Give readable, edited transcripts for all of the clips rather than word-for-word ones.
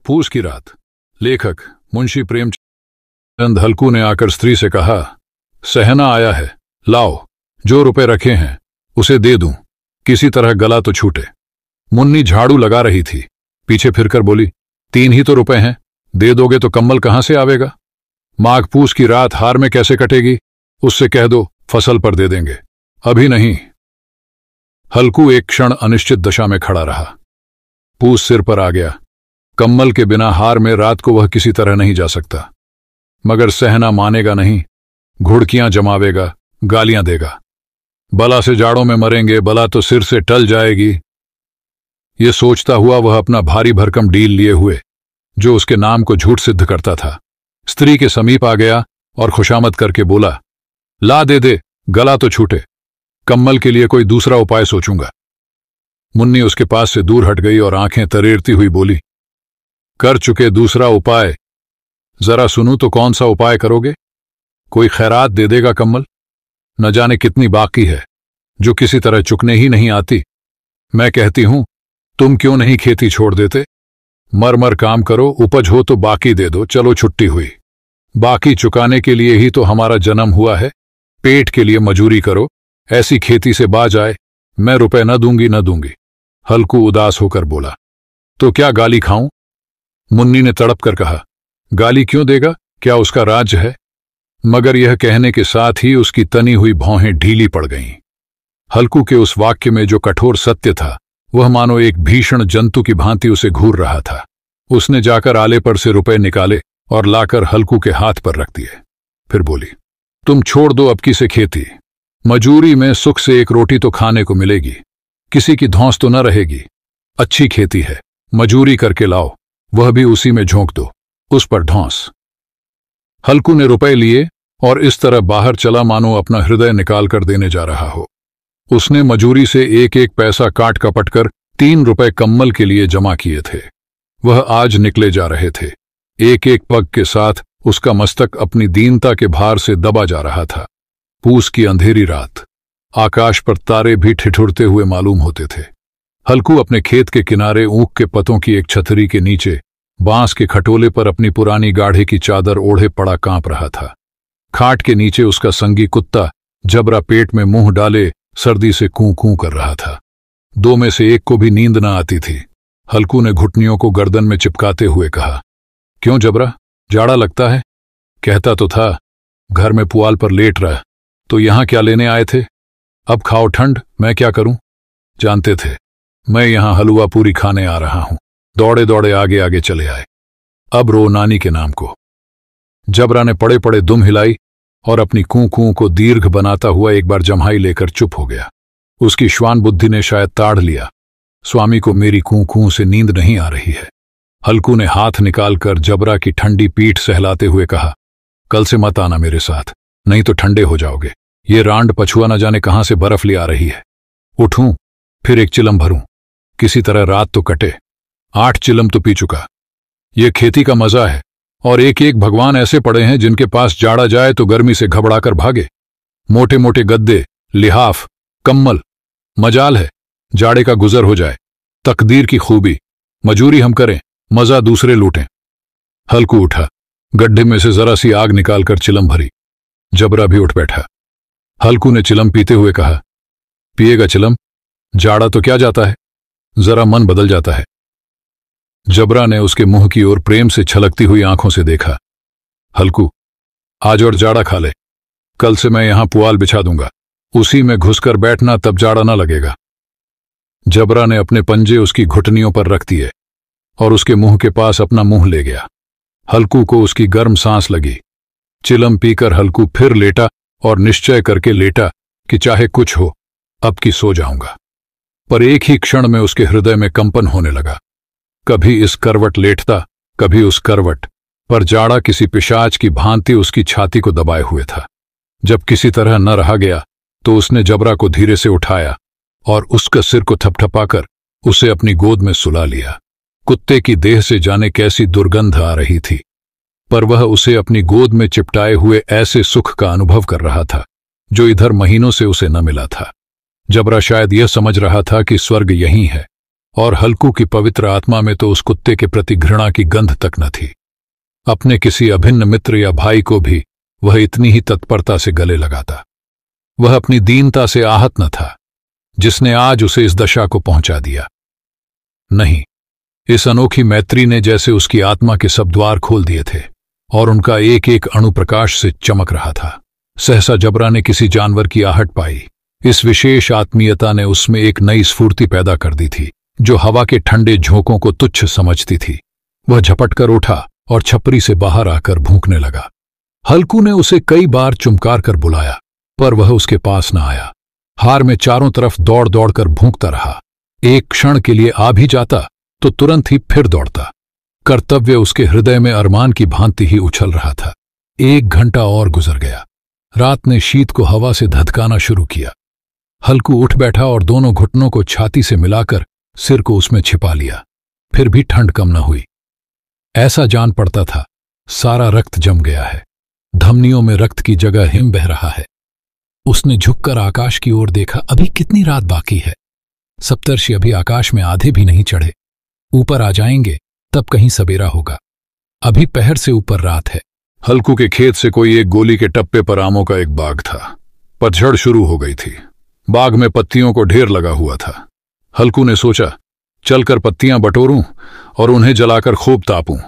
फूस की रात। लेखक मुंशी प्रेमचंद। हल्कू ने आकर स्त्री से कहा, सहना आया है, लाओ, जो रुपए रखे हैं उसे दे दूं, किसी तरह गला तो छूटे। मुन्नी झाड़ू लगा रही थी, पीछे फिरकर बोली, 3 ही तो रुपए हैं, दे दोगे तो कम्बल कहां से आवेगा? माघ पूस की रात हार में कैसे कटेगी? उससे कह दो फसल पर दे देंगे, अभी नहीं। हल्कू एक क्षण अनिश्चित दशा में खड़ा रहा। पूस सिर पर आ गया। कम्बल के बिना हार में रात को वह किसी तरह नहीं जा सकता, मगर सहना मानेगा नहीं, घुड़कियां जमावेगा, गालियां देगा। बला से जाड़ों में मरेंगे, बला तो सिर से टल जाएगी। ये सोचता हुआ वह अपना भारी भरकम डील लिए हुए, जो उसके नाम को झूठ सिद्ध करता था, स्त्री के समीप आ गया और खुशामद करके बोला, ला दे दे, गला तो छूटे, कम्बल के लिए कोई दूसरा उपाय सोचूंगा। मुन्नी उसके पास से दूर हट गई और आंखें तरेरती हुई बोली, कर चुके दूसरा उपाय, जरा सुनूं तो कौन सा उपाय करोगे? कोई खैरात दे देगा कम्बल? न जाने कितनी बाकी है जो किसी तरह चुकने ही नहीं आती। मैं कहती हूं, तुम क्यों नहीं खेती छोड़ देते? मर मर काम करो, उपज हो तो बाकी दे दो, चलो छुट्टी हुई। बाकी चुकाने के लिए ही तो हमारा जन्म हुआ है। पेट के लिए मजूरी करो, ऐसी खेती से बाज आए, मैं रुपए न दूंगी। हल्कू उदास होकर बोला, तो क्या गाली खाऊं? मुन्नी ने तड़प कर कहा, गाली क्यों देगा, क्या उसका राज्य है? मगर यह कहने के साथ ही उसकी तनी हुई भौहें ढीली पड़ गईं। हल्कू के उस वाक्य में जो कठोर सत्य था, वह मानो एक भीषण जंतु की भांति उसे घूर रहा था। उसने जाकर आले पर से रुपए निकाले और लाकर हल्कू के हाथ पर रख दिए। फिर बोली, तुम छोड़ दो अब की से खेती, मजूरी में सुख से एक रोटी तो खाने को मिलेगी, किसी की धौंस तो न रहेगी। अच्छी खेती है, मजूरी करके लाओ, वह भी उसी में झोंक दो, उस पर धौंस। हल्कू ने रुपए लिए और इस तरह बाहर चला मानो अपना हृदय निकाल कर देने जा रहा हो। उसने मजूरी से एक एक पैसा काट कपट कर 3 रुपए कम्बल के लिए जमा किए थे। वह आज निकले जा रहे थे। एक एक पग के साथ उसका मस्तक अपनी दीनता के भार से दबा जा रहा था। पूस की अंधेरी रात, आकाश पर तारे भी ठिठुरते हुए मालूम होते थे। हल्कू अपने खेत के किनारे ऊख के पतों की एक छतरी के नीचे बांस के खटोले पर अपनी पुरानी गाढ़े की चादर ओढ़े पड़ा कांप रहा था। खाट के नीचे उसका संगी कुत्ता जबरा पेट में मुंह डाले सर्दी से कूं कूं कर रहा था। 2 में से एक को भी नींद न आती थी। हल्कू ने घुटनियों को गर्दन में चिपकाते हुए कहा, क्यों जबरा, जाड़ा लगता है? कहता तो था घर में पुआल पर लेट रहा, तो यहां क्या लेने आए थे? अब खाओ ठंड, मैं क्या करूं? जानते थे मैं यहां हलवा पूरी खाने आ रहा हूं। दौड़े दौड़े आगे आगे चले आए। अब रो नानी के नाम को। जबरा ने पड़े पड़े दुम हिलाई और अपनी कूं कूं को दीर्घ बनाता हुआ एक बार जम्हाई लेकर चुप हो गया। उसकी श्वान बुद्धि ने शायद ताड़ लिया, स्वामी को मेरी कूं कूं से नींद नहीं आ रही है। हल्कू ने हाथ निकालकर जबरा की ठंडी पीठ सहलाते हुए कहा, कल से मत आना मेरे साथ, नहीं तो ठंडे हो जाओगे। ये रांड पछुआ न जाने कहां से बर्फ ले आ रही है। उठूं, फिर एक चिलम भरूं, किसी तरह रात तो कटे। 8 चिलम तो पी चुका। ये खेती का मजा है, और एक एक भगवान ऐसे पड़े हैं जिनके पास जाड़ा जाए तो गर्मी से घबराकर भागे। मोटे मोटे गद्दे, लिहाफ, कम्बल, मजाल है जाड़े का गुजर हो जाए। तकदीर की खूबी, मजूरी हम करें, मजा दूसरे लूटें। हल्कू उठा, गड्ढे में से जरा सी आग निकालकर चिलम भरी। जबरा भी उठ बैठा। हल्कू ने चिलम पीते हुए कहा, पिएगा चिलम? जाड़ा तो क्या जाता है, जरा मन बदल जाता है। जबरा ने उसके मुंह की ओर प्रेम से छलकती हुई आंखों से देखा। हल्कू, आज और जाड़ा खा ले, कल से मैं यहां पुआल बिछा दूंगा, उसी में घुसकर बैठना, तब जाड़ा ना लगेगा। जबरा ने अपने पंजे उसकी घुटनियों पर रख दिए और उसके मुंह के पास अपना मुंह ले गया। हल्कू को उसकी गर्म सांस लगी। चिलम पीकर हल्कू फिर लेटा और निश्चय करके लेटा कि चाहे कुछ हो, अब की सो जाऊंगा। पर एक ही क्षण में उसके हृदय में कंपन होने लगा। कभी इस करवट लेटता, कभी उस करवट, पर जाड़ा किसी पिशाच की भांति उसकी छाती को दबाए हुए था। जब किसी तरह न रहा गया तो उसने जबरा को धीरे से उठाया और उसका सिर को थपथपाकर उसे अपनी गोद में सुला लिया। कुत्ते की देह से जाने कैसी दुर्गंध आ रही थी, पर वह उसे अपनी गोद में चिपटाए हुए ऐसे सुख का अनुभव कर रहा था जो इधर महीनों से उसे न मिला था। जबरा शायद यह समझ रहा था कि स्वर्ग यहीं है और हल्कू की पवित्र आत्मा में तो उस कुत्ते के प्रति घृणा की गंध तक न थी। अपने किसी अभिन्न मित्र या भाई को भी वह इतनी ही तत्परता से गले लगाता। वह अपनी दीनता से आहत न था, जिसने आज उसे इस दशा को पहुंचा दिया। नहीं, इस अनोखी मैत्री ने जैसे उसकी आत्मा के सब द्वार खोल दिए थे और उनका एक एक अणु प्रकाश से चमक रहा था। सहसा जबरा ने किसी जानवर की आहट पाई। इस विशेष आत्मीयता ने उसमें एक नई स्फूर्ति पैदा कर दी थी, जो हवा के ठंडे झोंकों को तुच्छ समझती थी। वह झपटकर उठा और छपरी से बाहर आकर भूंकने लगा। हल्कू ने उसे कई बार चुमकार कर बुलाया, पर वह उसके पास न आया। हार में चारों तरफ दौड़ दौड़कर भूंकता रहा। एक क्षण के लिए आ भी जाता तो तुरंत ही फिर दौड़ता। कर्तव्य उसके हृदय में अरमान की भांति ही उछल रहा था। 1 घंटा और गुजर गया। रात ने शीत को हवा से धधकाना शुरू किया। हल्कू उठ बैठा और दोनों घुटनों को छाती से मिलाकर सिर को उसमें छिपा लिया। फिर भी ठंड कम न हुई। ऐसा जान पड़ता था सारा रक्त जम गया है, धमनियों में रक्त की जगह हिम बह रहा है। उसने झुककर आकाश की ओर देखा। अभी कितनी रात बाकी है? सप्तर्षि अभी आकाश में आधे भी नहीं चढ़े। ऊपर आ जाएंगे तब कहीं सवेरा होगा। अभी पहर से ऊपर रात है। हल्कू के खेत से कोई एक गोली के टप्पे पर आमों का एक बाग था। पतझड़ शुरू हो गई थी। बाग में पत्तियों को ढेर लगा हुआ था। हल्कू ने सोचा, चलकर पत्तियां बटोरूं और उन्हें जलाकर खूब तापूं।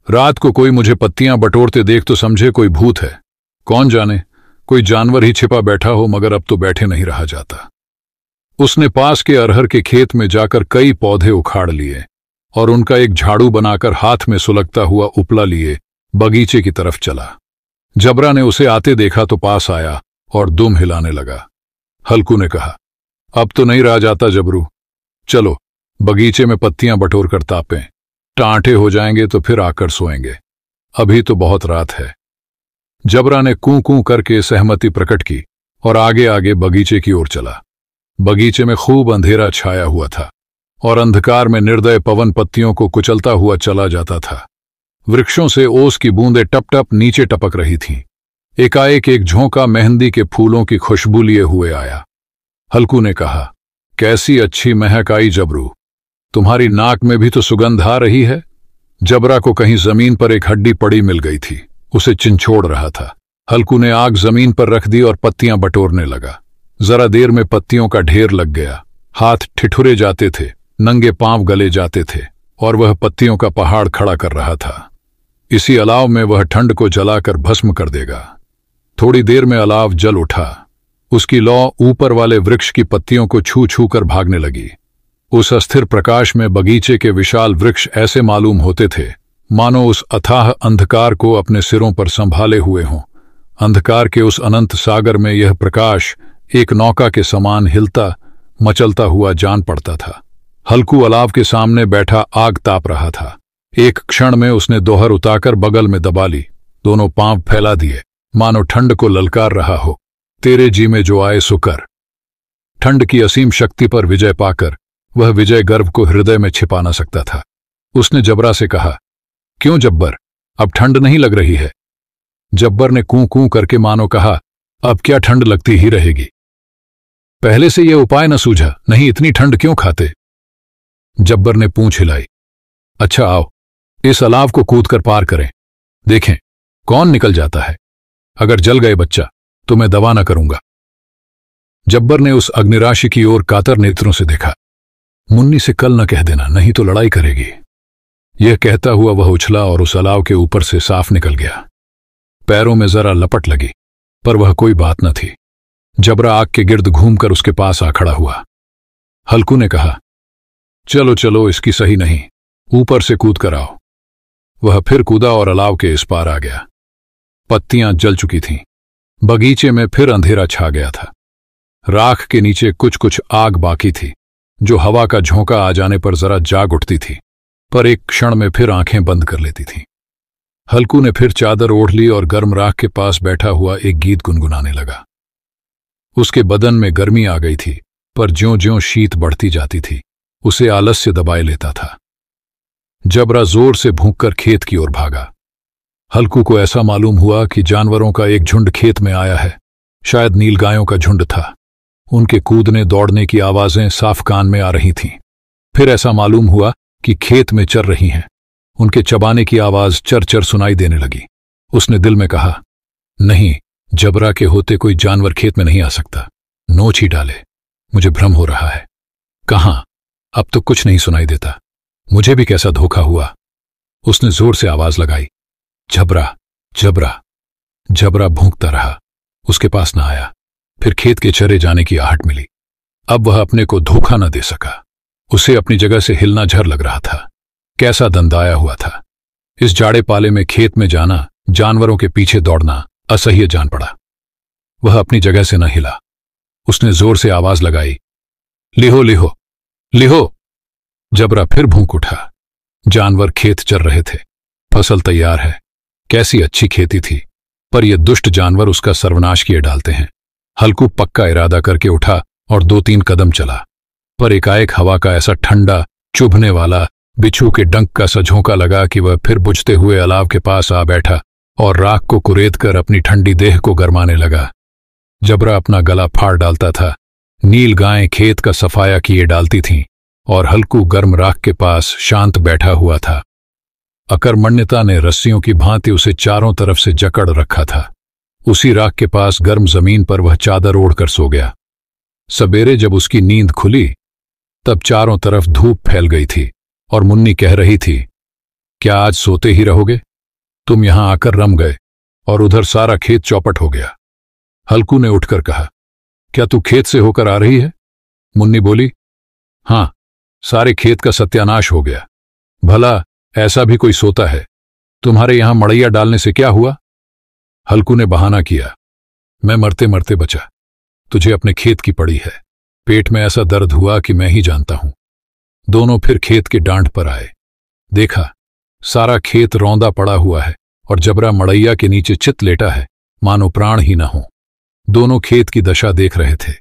रात को कोई मुझे पत्तियां बटोरते देख तो समझे कोई भूत है। कौन जाने कोई जानवर ही छिपा बैठा हो, मगर अब तो बैठे नहीं रहा जाता। उसने पास के अरहर के खेत में जाकर कई पौधे उखाड़ लिए और उनका एक झाड़ू बनाकर हाथ में सुलगता हुआ उपला लिए बगीचे की तरफ चला। जबरा ने उसे आते देखा तो पास आया और दुम हिलाने लगा। हल्कू ने कहा, अब तो नहीं रहा जाता जबरू, चलो बगीचे में पत्तियां बटोर कर तापें। टांटे हो जाएंगे तो फिर आकर सोएंगे, अभी तो बहुत रात है। जबरा ने कूं कूं करके सहमति प्रकट की और आगे आगे बगीचे की ओर चला। बगीचे में खूब अंधेरा छाया हुआ था और अंधकार में निर्दय पवन पत्तियों को कुचलता हुआ चला जाता था। वृक्षों से ओस की बूंदें टप टप नीचे टपक रही थीं। एकाएक एक झोंका मेहंदी के फूलों की खुशबू लिए हुए आया। हल्कू ने कहा, कैसी अच्छी महक आई जबरू, तुम्हारी नाक में भी तो सुगंध आ रही है। जबरा को कहीं जमीन पर एक हड्डी पड़ी मिल गई थी, उसे चिंचोड़ रहा था। हल्कू ने आग जमीन पर रख दी और पत्तियां बटोरने लगा। जरा देर में पत्तियों का ढेर लग गया। हाथ ठिठुरे जाते थे, नंगे पांव गले जाते थे और वह पत्तियों का पहाड़ खड़ा कर रहा था। इसी अलाव में वह ठंड को जलाकर भस्म कर देगा। थोड़ी देर में अलाव जल उठा। उसकी लौ ऊपर वाले वृक्ष की पत्तियों को छू छू कर भागने लगी। उस अस्थिर प्रकाश में बगीचे के विशाल वृक्ष ऐसे मालूम होते थे मानो उस अथाह अंधकार को अपने सिरों पर संभाले हुए हों। अंधकार के उस अनंत सागर में यह प्रकाश एक नौका के समान हिलता मचलता हुआ जान पड़ता था। हल्कू अलाव के सामने बैठा आग ताप रहा था। एक क्षण में उसने दोहर उताकर बगल में दबा ली, दोनों पांव फैला दिए मानो ठंड को ललकार रहा हो। तेरे जी में जो आए सो कर। ठंड की असीम शक्ति पर विजय पाकर वह विजय गर्व को हृदय में छिपा न सकता था। उसने जबरा से कहा, क्यों जब्बर, अब ठंड नहीं लग रही है? जब्बर ने कूं कूं करके मानो कहा, अब क्या ठंड लगती ही रहेगी। पहले से यह उपाय न सूझा, नहीं इतनी ठंड क्यों खाते? जब्बर ने पूंछ हिलाई। अच्छा आओ, इस अलाव को कूदकर पार करें, देखें कौन निकल जाता है। अगर जल गए बच्चा तो मैं दवा न करूंगा। जब्बर ने उस अग्निराशि की ओर कातर नेत्रों से देखा। मुन्नी से कल न कह देना, नहीं तो लड़ाई करेगी। यह कहता हुआ वह उछला और उस अलाव के ऊपर से साफ निकल गया। पैरों में जरा लपट लगी, पर वह कोई बात न थी। जबरा आग के गिर्द घूमकर उसके पास आ खड़ा हुआ। हल्कू ने कहा, चलो चलो इसकी सही नहीं, ऊपर से कूद कर आओ। वह फिर कूदा और अलाव के इस पार आ गया। पत्तियां जल चुकी थीं। बगीचे में फिर अंधेरा छा गया था। राख के नीचे कुछ कुछ आग बाकी थी, जो हवा का झोंका आ जाने पर जरा जाग उठती थी, पर एक क्षण में फिर आंखें बंद कर लेती थीं। हल्कू ने फिर चादर ओढ़ ली और गर्म राख के पास बैठा हुआ एक गीत गुनगुनाने लगा। उसके बदन में गर्मी आ गई थी, पर ज्यों-ज्यों शीत बढ़ती जाती थी उसे आलस्य दबाए लेता था। जबरा जोर से भूंककर खेत की ओर भागा। हल्कू को ऐसा मालूम हुआ कि जानवरों का एक झुंड खेत में आया है। शायद नीलगायों का झुंड था। उनके कूदने दौड़ने की आवाजें साफ कान में आ रही थीं। फिर ऐसा मालूम हुआ कि खेत में चर रही हैं। उनके चबाने की आवाज चर चर सुनाई देने लगी। उसने दिल में कहा, नहीं, जबरा के होते कोई जानवर खेत में नहीं आ सकता। नोच ही डाले, मुझे भ्रम हो रहा है। कहां? अब तो कुछ नहीं सुनाई देता। मुझे भी कैसा धोखा हुआ। उसने जोर से आवाज लगाई, जबरा, जबरा। जबरा भूंकता रहा, उसके पास न आया। फिर खेत के चरे जाने की आहट मिली। अब वह अपने को धोखा न दे सका। उसे अपनी जगह से हिलना झर लग रहा था। कैसा दंदाया हुआ था। इस जाड़े पाले में खेत में जाना, जानवरों के पीछे दौड़ना असह्य जान पड़ा। वह अपनी जगह से न हिला। उसने जोर से आवाज लगाई, लिहो लिहो लिहो। जबरा फिर भूंक उठा। जानवर खेत चर रहे थे। फसल तैयार है। कैसी अच्छी खेती थी, पर ये दुष्ट जानवर उसका सर्वनाश किए डालते हैं। हल्कू पक्का इरादा करके उठा और 2-3 कदम चला, पर एकाएक हवा का ऐसा ठंडा, चुभने वाला, बिच्छू के डंक का सा झोंका लगा कि वह फिर बुझते हुए अलाव के पास आ बैठा और राख को कुरेद कर अपनी ठंडी देह को गरमाने लगा। जबरा अपना गला फाड़ डालता था। नील गायें खेत का सफाया किए डालती थीं और हल्कू गर्म राख के पास शांत बैठा हुआ था। अकर्मण्यता ने रस्सियों की भांति उसे चारों तरफ से जकड़ रखा था। उसी राख के पास गर्म जमीन पर वह चादर ओढ़कर सो गया। सवेरे जब उसकी नींद खुली, तब चारों तरफ धूप फैल गई थी और मुन्नी कह रही थी, क्या आज सोते ही रहोगे? तुम यहां आकर रम गए और उधर सारा खेत चौपट हो गया। हल्कू ने उठकर कहा, क्या तू खेत से होकर आ रही है? मुन्नी बोली, हां, सारे खेत का सत्यानाश हो गया। भला ऐसा भी कोई सोता है? तुम्हारे यहां मड़ैया डालने से क्या हुआ? हल्कू ने बहाना किया, मैं मरते मरते बचा। तुझे अपने खेत की पड़ी है। पेट में ऐसा दर्द हुआ कि मैं ही जानता हूं। दोनों फिर खेत के डांड पर आए। देखा, सारा खेत रौंदा पड़ा हुआ है और जबरा मड़ैया के नीचे चित लेटा है, मानो प्राण ही न हो। दोनों खेत की दशा देख रहे थे।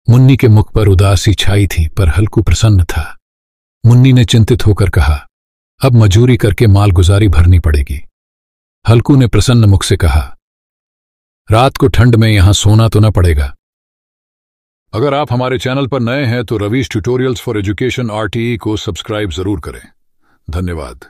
मुन्नी के मुख पर उदासी छाई थी, पर हल्कू प्रसन्न था। मुन्नी ने चिंतित होकर कहा, अब मजूरी करके मालगुजारी भरनी पड़ेगी। हल्कू ने प्रसन्न मुख से कहा, रात को ठंड में यहां सोना तो न पड़ेगा। अगर आप हमारे चैनल पर नए हैं तो Ravish tutorials for education RTE को सब्सक्राइब जरूर करें। धन्यवाद।